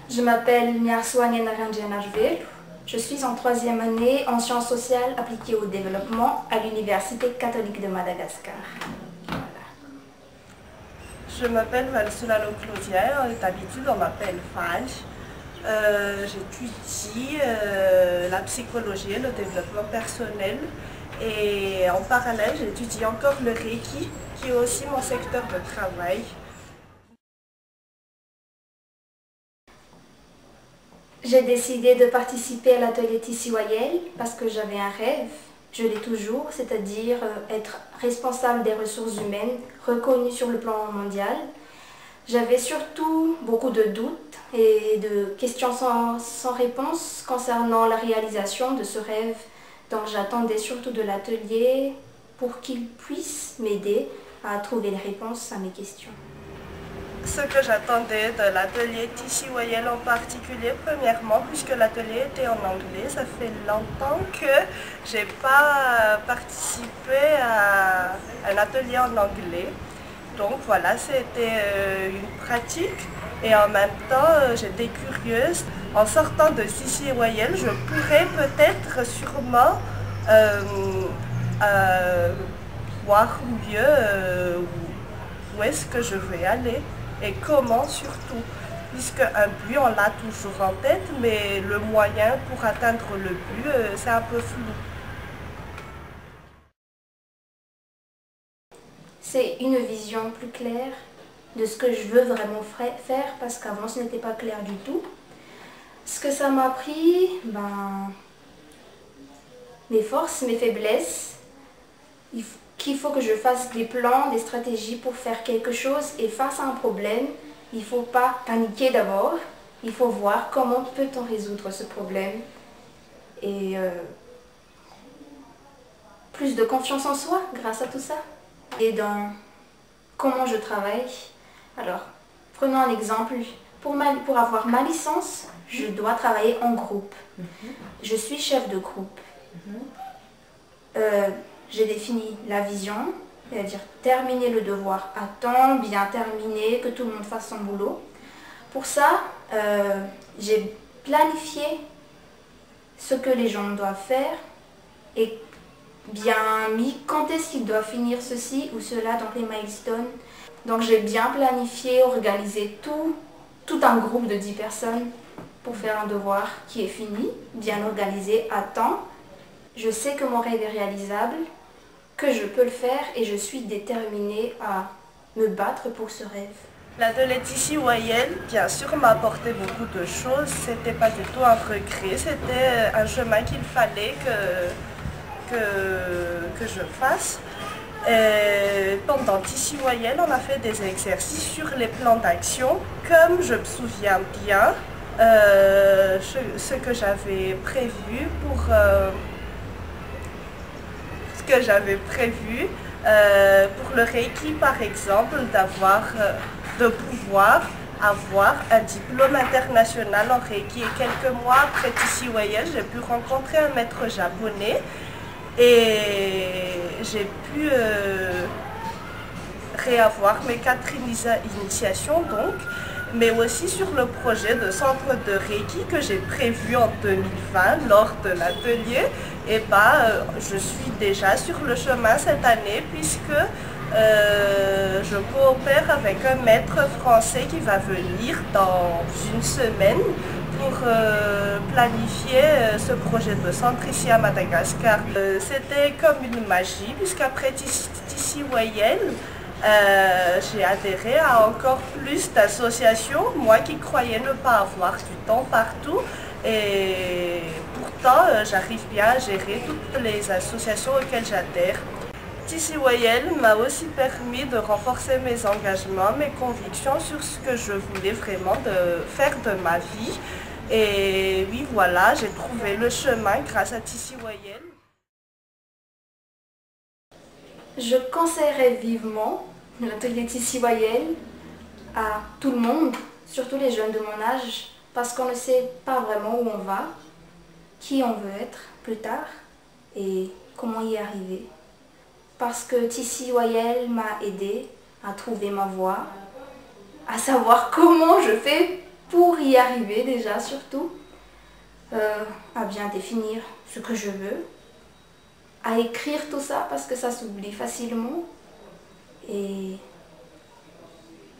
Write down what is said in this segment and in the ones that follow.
Je m'appelle Nyarsouane Naranjanajvel. Je suis en troisième année en sciences sociales appliquées au développement à l'Université catholique de Madagascar. Voilà. Je m'appelle Valsolano Claudia, d'habitude on m'appelle Val. J'étudie la psychologie et le développement personnel et en parallèle j'étudie encore le Reiki qui est aussi mon secteur de travail. J'ai décidé de participer à l'atelier Tissiwayel parce que j'avais un rêve, je l'ai toujours, c'est-à-dire être responsable des ressources humaines reconnues sur le plan mondial. J'avais surtout beaucoup de doutes et de questions sans réponse concernant la réalisation de ce rêve. Donc j'attendais surtout de l'atelier pour qu'il puisse m'aider à trouver les réponses à mes questions. Ce que j'attendais de l'atelier Tissiwayel en particulier, premièrement, puisque l'atelier était en anglais, ça fait longtemps que je n'ai pas participé à un atelier en anglais. Donc voilà, c'était une pratique et en même temps j'étais curieuse. En sortant de Tissiwayel, je pourrais peut-être sûrement voir mieux où est-ce que je vais aller et comment surtout. Puisque un but on l'a toujours en tête, mais le moyen pour atteindre le but c'est un peu flou. C'est une vision plus claire de ce que je veux vraiment faire parce qu'avant ce n'était pas clair du tout. Ce que ça m'a appris, mes forces, mes faiblesses, qu'il faut que je fasse des plans, des stratégies pour faire quelque chose et face à un problème, il ne faut pas paniquer d'abord, il faut voir comment peut-on résoudre ce problème et plus de confiance en soi grâce à tout ça. Et dans comment je travaille, alors prenons un exemple, pour avoir ma licence, je dois travailler en groupe. Je suis chef de groupe. J'ai défini la vision, c'est-à-dire terminer le devoir à temps, bien terminer, que tout le monde fasse son boulot. Pour ça, j'ai planifié ce que les gens doivent faire et bien mis quand est-ce qu'ils doivent finir ceci ou cela, donc les milestones. Donc j'ai bien planifié, organisé tout un groupe de 10 personnes pour faire un devoir qui est fini, bien organisé à temps. Je sais que mon rêve est réalisable, que je peux le faire et je suis déterminée à me battre pour ce rêve. L'atelier Tissiwayel, bien sûr, m'a apporté beaucoup de choses. C'était pas du tout un regret, c'était un chemin qu'il fallait que je fasse. Et pendant Tissiwayel, on a fait des exercices sur les plans d'action. Comme je me souviens bien, ce que j'avais prévu pour le Reiki par exemple, de pouvoir avoir un diplôme international en Reiki. Et quelques mois après Tissiwayel, j'ai pu rencontrer un maître japonais et j'ai pu réavoir mes 4 initiations donc, mais aussi sur le projet de centre de Reiki que j'ai prévu en 2020 lors de l'atelier. Et je suis déjà sur le chemin cette année puisque je coopère avec un maître français qui va venir dans une semaine pour planifier ce projet de centre ici à Madagascar. C'était comme une magie puisqu'après Tissiwayel, j'ai adhéré à encore plus d'associations, moi qui croyais ne pas avoir du temps partout. Et pourtant, j'arrive bien à gérer toutes les associations auxquelles j'adhère. Tissiwayel m'a aussi permis de renforcer mes engagements, mes convictions sur ce que je voulais vraiment faire de ma vie. Et oui, voilà, j'ai trouvé le chemin grâce à Tissiwayel. Je conseillerais vivement l'atelier Tissiwayel à tout le monde, surtout les jeunes de mon âge, parce qu'on ne sait pas vraiment où on va, qui on veut être plus tard et comment y arriver. Parce que Tissiwayel m'a aidé à trouver ma voie, à savoir comment je fais pour y arriver déjà surtout, à bien définir ce que je veux, à écrire tout ça parce que ça s'oublie facilement et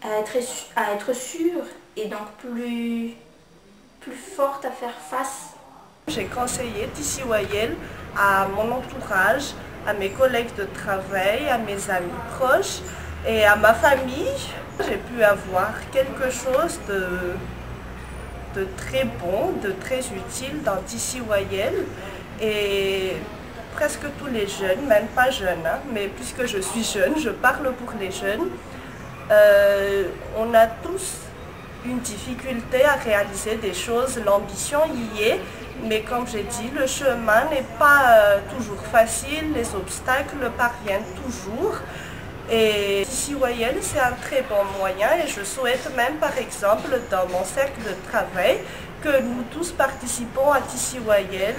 à être sûre et donc plus forte à faire face. J'ai conseillé TCYL à mon entourage, à mes collègues de travail, à mes amis proches et à ma famille. J'ai pu avoir quelque chose de très bon, de très utile dans TCYL et presque tous les jeunes, même pas jeunes, hein, mais puisque je suis jeune, je parle pour les jeunes. On a tous une difficulté à réaliser des choses, l'ambition y est, mais comme j'ai dit, le chemin n'est pas toujours facile, les obstacles parviennent toujours. Et TCYL, c'est un très bon moyen et je souhaite même, par exemple, dans mon cercle de travail, que nous tous participons à TCYL.